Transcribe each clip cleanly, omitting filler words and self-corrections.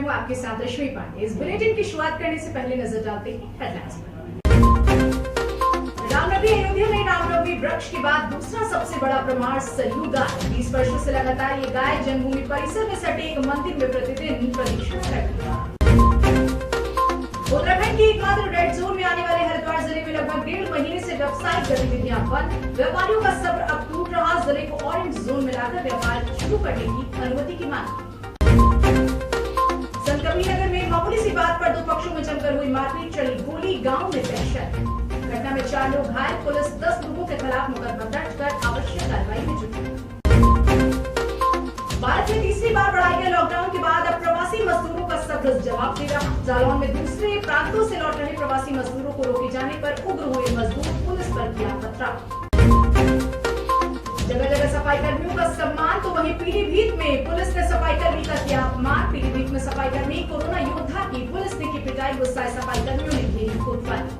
हूँ आपके साथ रश्मि पांडे। इस बुलेटिन की शुरुआत करने से पहले नजर डालते हैं हेडलाइंस पर। रामनगरी अयोध्या में रामनवमी वृक्ष के बाद दूसरा सबसे बड़ा प्रमाण सरयू गाय। 20 वर्षों से लगातार ये गाय जन्मभूमि परिसर में सटे एक मंदिर में प्रतिदिन प्रदक्षिणा करती है। उत्तराखंड के एकमात्र रेड जोन में आने वाले हरिद्वार जिले में लगभग 1.5 महीने से व्यावसायिक गतिविधियां बंद। व्यापारियों का सब्र अब टूट रहा। जिले को ऑरेंज जोन में लाकर व्यापार शुरू करने की अनुमति की मांग। संतकबीरनगर में मामूली सी बात पर 2 पक्षों में जमकर हुई मारपीट, चली गोली, गांव में दहशत। घटना में 4 लोग घायल। पुलिस 10 लोगों के खिलाफ मुकदमा दर्ज कर आवश्यक कार्रवाई में जुटी। भारत में तीसरी बार बढ़ाए गए लॉकडाउन के बाद अब प्रवासी मजदूरों का सब्र जवाब दे रहा। जालौन में दूसरे प्रांतों से लौट रहे प्रवासी मजदूरों को रोके जाने पर उग्र हुए मजदूर, पुलिस पर किया पथराव। जगह जगह सफाई कर्मियों का सम्मान, तो वहीं पीलीभीत में पुलिस ने सफाई कर्मी का किया अपमान। पीलीभीत में सफाई कर्मी कोरोना योद्धा की पुलिस ने की पिटाई। गुस्साए सफाई कर्मियों ने घेरी कोतवाली।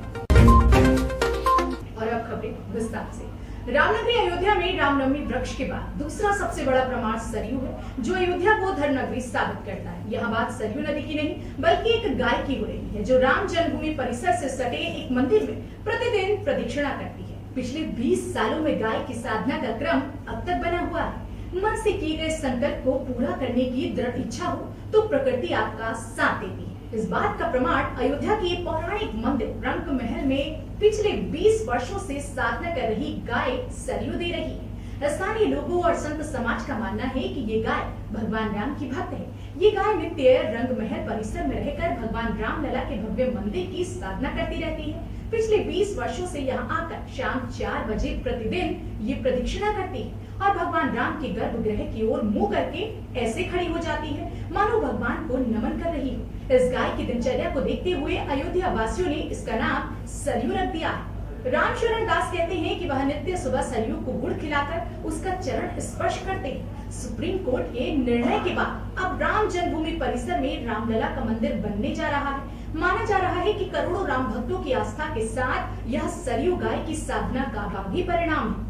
और अब खबरें विस्तार से। रामनगरी अयोध्या में रामनवमी वृक्ष के बाद दूसरा सबसे बड़ा प्रमाण सरयू है, जो अयोध्या को धर्मनगरी साबित करता है। यहाँ बात सरयू नदी की नहीं बल्कि एक गाय की हो रही है, जो राम जन्मभूमि परिसर से सटे एक मंदिर में प्रतिदिन प्रदक्षिणा करती है। पिछले 20 सालों में गाय की साधना का क्रम अब तक बना हुआ है। मन से किए गए संकल्प को पूरा करने की दृढ़ इच्छा हो तो प्रकृति आपका साथ देती है। इस बात का प्रमाण अयोध्या की पौराणिक मंदिर रंग महल में पिछले 20 वर्षों से साधना कर रही गाय सरयू दे रही है। स्थानीय लोगों और संत समाज का मानना है कि ये गाय भगवान राम की भक्त है। ये गाय नित्य रंग महल परिसर में रहकर भगवान रामलला के भव्य मंदिर की साधना करती रहती है। पिछले 20 वर्षों से यहाँ आकर शाम 4 बजे प्रतिदिन ये प्रदक्षिणा करती है और भगवान राम के गर्भगृह की ओर मुंह करके ऐसे खड़ी हो जाती है, मानो भगवान को नमन कर रही हो। इस गाय की दिनचर्या को देखते हुए अयोध्या वासियों ने इसका नाम सरयू रख दिया है। रामशरण दास कहते हैं कि वह नित्य सुबह सरयू को गुड़ खिलाकर उसका चरण स्पर्श करते हैं। सुप्रीम कोर्ट के निर्णय के बाद अब राम जन्मभूमि परिसर में रामलला का मंदिर बनने जा रहा है। माना जा रहा है कि करोड़ों राम भक्तों की आस्था के साथ यह सरयू गाय की साधना का भी परिणाम है।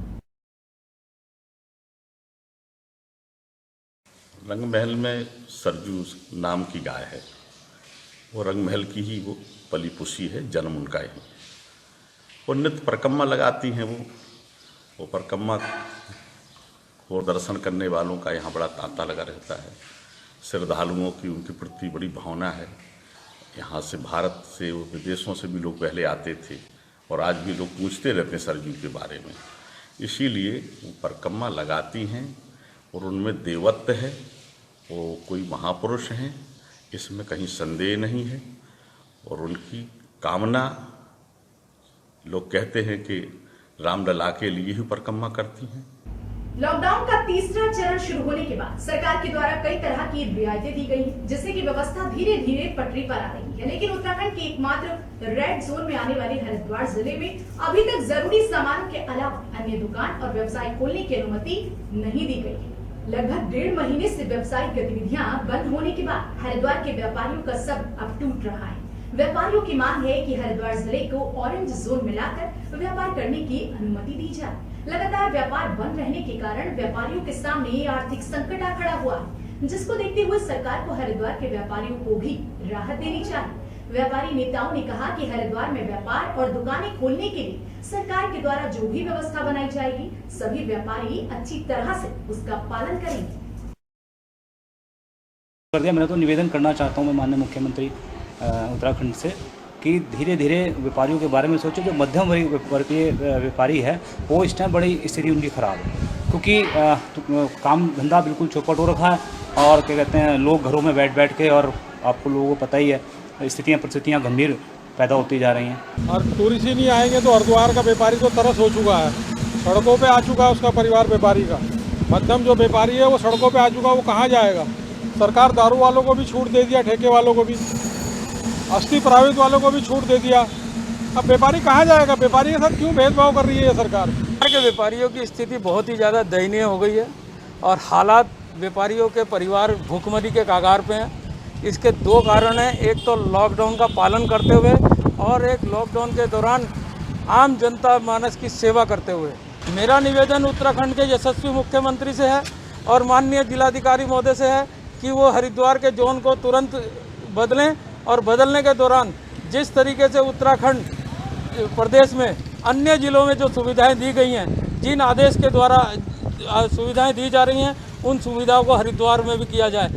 रंग महल में सरयू नाम की गाय है। वो रंग महल की ही वो पली पुसी है, जन्म उनका ही। वो नित्य परिक्रमा लगाती हैं। वो परिक्रमा और दर्शन करने वालों का यहाँ बड़ा तांता लगा रहता है। श्रद्धालुओं की उनके प्रति बड़ी भावना है। यहाँ से भारत से, विदेशों से भी लोग पहले आते थे और आज भी लोग पूछते रहते हैं सरयू के बारे में। इसीलिए वो परिक्रमा लगाती हैं और उनमें देवत्व है। वो कोई महापुरुष हैं, इसमें कहीं संदेह नहीं है। और उनकी कामना, लोग कहते हैं कि रामलला के लिए ही परिक्रमा करती हैं। लॉकडाउन का तीसरा चरण शुरू होने के बाद सरकार के द्वारा कई तरह की रियायतें दी गई, जिससे कि व्यवस्था धीरे धीरे पटरी पर आ रही है। लेकिन उत्तराखंड के एकमात्र रेड जोन में आने वाले हरिद्वार जिले में अभी तक जरूरी सामानों के अलावा अन्य दुकान और व्यवसाय खोलने की अनुमति नहीं दी गई है। लगभग 1.5 महीने से व्यावसायिक गतिविधियां बंद होने के बाद हरिद्वार के व्यापारियों का सब्र अब टूट रहा है। व्यापारियों की मांग है कि हरिद्वार जिले को ऑरेंज जोन में लाकर व्यापार करने की अनुमति दी जाए। लगातार व्यापार बंद रहने के कारण व्यापारियों के सामने आर्थिक संकट आ खड़ा हुआ है, जिसको देखते हुए सरकार को हरिद्वार के व्यापारियों को भी राहत देनी चाहिए। व्यापारी नेताओं ने कहा कि हरिद्वार में व्यापार और दुकानें खोलने के लिए सरकार के द्वारा जो भी व्यवस्था बनाई जाएगी, सभी व्यापारी अच्छी तरह से उसका पालन करेंगे। मैं तो निवेदन करना चाहता हूँ मैं माननीय मुख्यमंत्री उत्तराखंड से कि धीरे धीरे व्यापारियों के बारे में सोचो। जो मध्यम वर्गीय व्यापारी है वो इस टाइम बड़ी स्थिति उनकी खराब है, क्योंकि काम धंधा बिल्कुल चौपट हो रखा है और क्या कहते हैं, लोग घरों में बैठ के, और आपको लोगों को पता ही है परिस्थितियाँ गंभीर पैदा होती जा रही हैं। और टूरिस्ट ही नहीं आएंगे तो हरिद्वार का व्यापारी तो तरस हो चुका है, सड़कों पे आ चुका है उसका परिवार व्यापारी का। मध्यम जो व्यापारी है वो सड़कों पे आ चुका, वो कहाँ जाएगा। सरकार दारू वालों को भी छूट दे दिया, ठेके वालों को भी, अस्थि प्राइवेट वालों को भी छूट दे दिया। अब व्यापारी कहाँ जाएगा। व्यापारी के साथ क्यों भेदभाव कर रही है सरकार। के व्यापारियों की स्थिति बहुत ही ज़्यादा दयनीय हो गई है और हालात व्यापारियों के परिवार भूखमरी के कगार पे हैं। इसके 2 कारण हैं, एक तो लॉकडाउन का पालन करते हुए और एक लॉकडाउन के दौरान आम जनता मानस की सेवा करते हुए। मेरा निवेदन उत्तराखंड के यशस्वी मुख्यमंत्री से है और माननीय जिलाधिकारी महोदय से है कि वो हरिद्वार के जोन को तुरंत बदलें और बदलने के दौरान जिस तरीके से उत्तराखंड प्रदेश में अन्य जिलों में जो सुविधाएं दी गई हैं, जिन आदेश के द्वारा सुविधाएं दी जा रही हैं, उन सुविधाओं को हरिद्वार में भी किया जाए।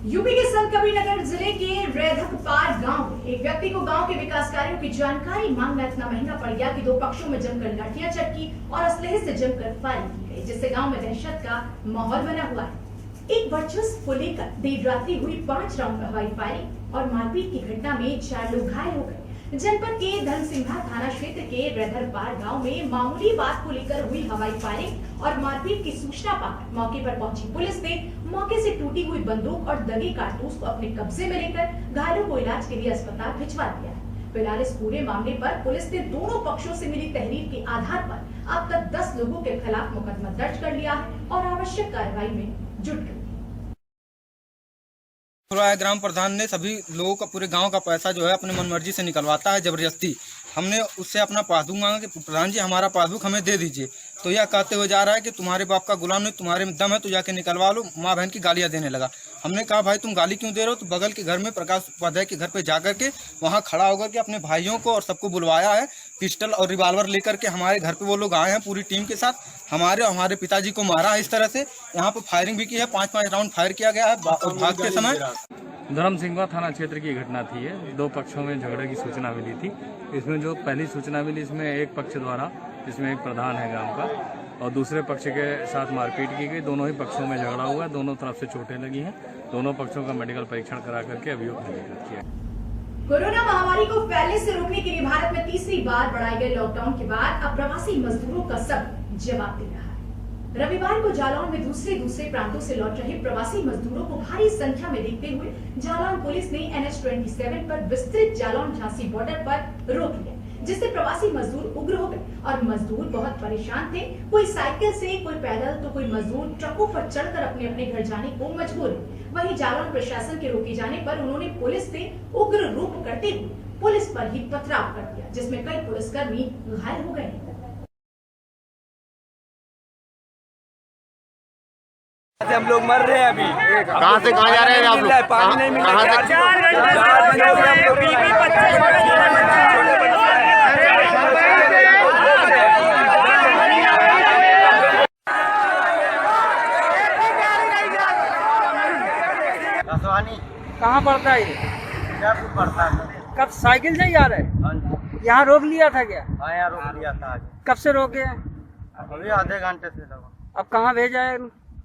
यूपी के संत कबीरनगर जिले के रेधकपार गांव में एक व्यक्ति को गांव के विकास कार्यों की जानकारी मांगना इतना महंगा पड़ गया कि दो पक्षों में जमकर लाठियां चटकी और असलहे से जमकर फायरिंग की गई, जिससे गांव में दहशत का माहौल बना हुआ है। एक वर्चस्व को लेकर देर रात्रि हुई 5 राउंड हवाई फायरिंग और मारपीट की घटना में 4 लोग घायल हो गए। जनपद के धनसिंघा थाना क्षेत्र के रेधरपार गांव में मामूली बात को लेकर हुई हवाई फायरिंग और मारपीट की सूचना पाकर मौके पर पहुंची पुलिस ने मौके से टूटी हुई बंदूक और दगे कारतूस को अपने कब्जे में लेकर घायलों को इलाज के लिए अस्पताल भिजवा दिया है। फिलहाल इस पूरे मामले पर पुलिस ने दोनों पक्षों से मिली तहरीर के आधार पर अब तक 10 लोगों के खिलाफ मुकदमा दर्ज कर लिया है और आवश्यक कार्रवाई में जुट गई। ग्राम प्रधान ने सभी लोगों का, पूरे गांव का पैसा जो है अपने मनमर्जी से निकलवाता है जबरदस्ती। हमने उससे अपना पासबुक मांगा कि प्रधान जी हमारा पासबुक हमें दे दीजिए, तो यह कहते हुए जा रहा है कि तुम्हारे बाप का गुलाम नहीं, तुम्हारे में दम है तो जाके निकलवा लो। माँ बहन की गालियां देने लगा। हमने कहा भाई तुम गाली क्यों दे रहे हो? तो बगल के घर में प्रकाश उपाध्याय के घर पे जाकर के वहाँ खड़ा होकर के अपने भाइयों को और सबको बुलवाया है, पिस्टल और रिवाल्वर लेकर के हमारे घर पे वो लोग आए हैं पूरी टीम के साथ। हमारे पिताजी को मारा है इस तरह से। यहाँ पे फायरिंग भी की है, 5-5 राउंड फायर किया गया है भागते समय। धर्मसिंघवा थाना क्षेत्र की घटना थी ये। 2 पक्षों में झगड़े की सूचना मिली थी। इसमें जो पहली सूचना मिली, इसमें एक पक्ष द्वारा, जिसमें एक प्रधान है गांव का, और दूसरे पक्ष के साथ मारपीट की गई। दोनों ही पक्षों में झगड़ा हुआ है, दोनों तरफ से चोटें लगी हैं। दोनों पक्षों का मेडिकल परीक्षण करा करके अभियोग पंजीकृत किया। कोरोना महामारी को फैलने से रोकने के लिए भारत में तीसरी बार बढ़ाए गए लॉकडाउन के बाद अब प्रवासी मजदूरों का सब जवाब दे रहा है। रविवार को जालौन में दूसरे प्रांतों से लौट रहे प्रवासी मजदूरों को भारी संख्या में देखते हुए जालौन पुलिस ने NH-27 पर विस्तृत जालौन झांसी बॉर्डर पर रोक लिया, जिससे प्रवासी मजदूर उग्र हो गए और मजदूर बहुत परेशान थे। कोई साइकिल से, कोई पैदल, तो कोई मजदूर ट्रकों पर चढ़कर अपने अपने घर जाने को मजबूर है। वहीं जालौन प्रशासन के रोके जाने पर उन्होंने पुलिस से उग्र रूप करते हुए पुलिस पर ही पथराव कर दिया, जिसमें कई पुलिसकर्मी घायल हो गए। हम लोग मर रहे हैं अभी। कहाँ से कहाँ जा रहे हैं आप लोग? पानी नहीं मिल रहा है। कहाँ पड़ता है ये? पड़ता है। कब साइकिल से ही आ रहे हैं? यहाँ रोक लिया था क्या? हाँ यहाँ रोक लिया था आज। कब से रोके हैं? अभी आधे घंटे से लगा। अब कहाँ भेजा है?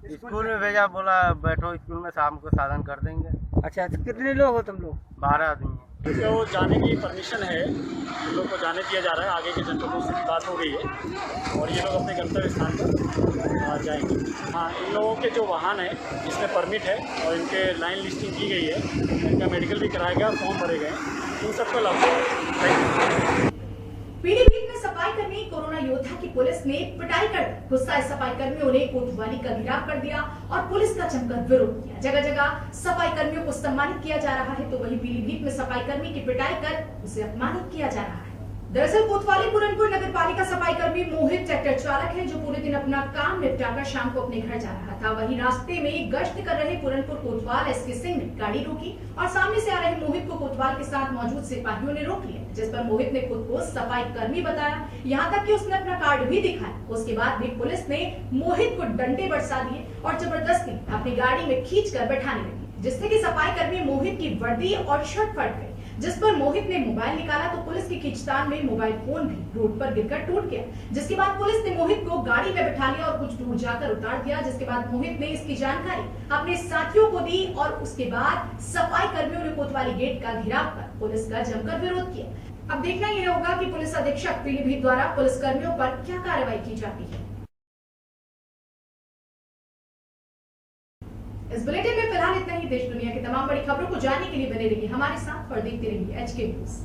स्कूल में भेजा, बोला बैठो स्कूल में, शाम को साधन कर देंगे। अच्छा, तो कितने लोग हो तुम लोग? 12 आदमी है। जो जाने की परमिशन है, उन लोग को जाने दिया जा रहा है। आगे के जनपदों से बात हो गई है और ये लोग अपने गंतव्य स्थान पर जाएंगे। हाँ, इन लोगों के जो वाहन है जिसमें परमिट है और इनके लाइन लिस्टिंग की गई है, इनका मेडिकल भी कराया गया, फॉर्म भरे गए, इन सबको लागू। पीलीभीत में सफाई कर्मी कोरोना योद्धा की पुलिस ने पिटाई कर गुस्साए सफाई कर्मियों ने कोतवाली का घेराव कर दिया और पुलिस का जमकर विरोध किया। जगह जगह सफाई कर्मियों को सम्मानित किया जा रहा है, तो वहीं पीलीभीत में सफाई कर्मी की पिटाई कर उसे अपमानित किया जा रहा है। दरअसल कोतवाली पुरनपुर नगर पालिका सफाई कर्मी मोहित ट्रैक्टर चालक है, जो पूरे दिन अपना काम निपटाकर शाम को अपने घर जा रहा था। वहीं रास्ते में गश्त कर रहे पुरनपुर कोतवाल SK सिंह ने गाड़ी रोकी और सामने से आ रहे मोहित को कोतवाल के साथ मौजूद सिपाहियों ने रोक लिया, जिस पर मोहित ने खुद को सफाई कर्मी बताया, यहाँ तक कि उसने अपना कार्ड भी दिखाया। उसके बाद भी पुलिस ने मोहित को डंडे बरसा दिए और जबरदस्ती अपनी गाड़ी में खींचकर बैठाने लगी, जिससे कि सफाई कर्मी मोहित की वर्दी और शर्ट फट गई, जिस पर मोहित ने मोबाइल निकाला तो पुलिस की खींचतान में मोबाइल फोन भी रोड पर गिरकर टूट गया, जिसके बाद पुलिस ने मोहित को गाड़ी में बैठा लिया और कुछ दूर जाकर उतार दिया, जिसके बाद मोहित ने इसकी जानकारी अपने साथियों को दी और उसके बाद सफाई कर्मियों ने कोतवाली गेट का घेराव कर पुलिस का जमकर विरोध किया। अब देखना यह होगा कि पुलिस अधीक्षक पीलीभीत द्वारा पुलिस कर्मियों पर क्या कार्रवाई की जाती है। इस बुलेटिन में फिलहाल इतना ही। देश दुनिया की तमाम बड़ी खबरों को जानने के लिए बने रहिए हमारे साथ और देखते रहिए HK न्यूज़।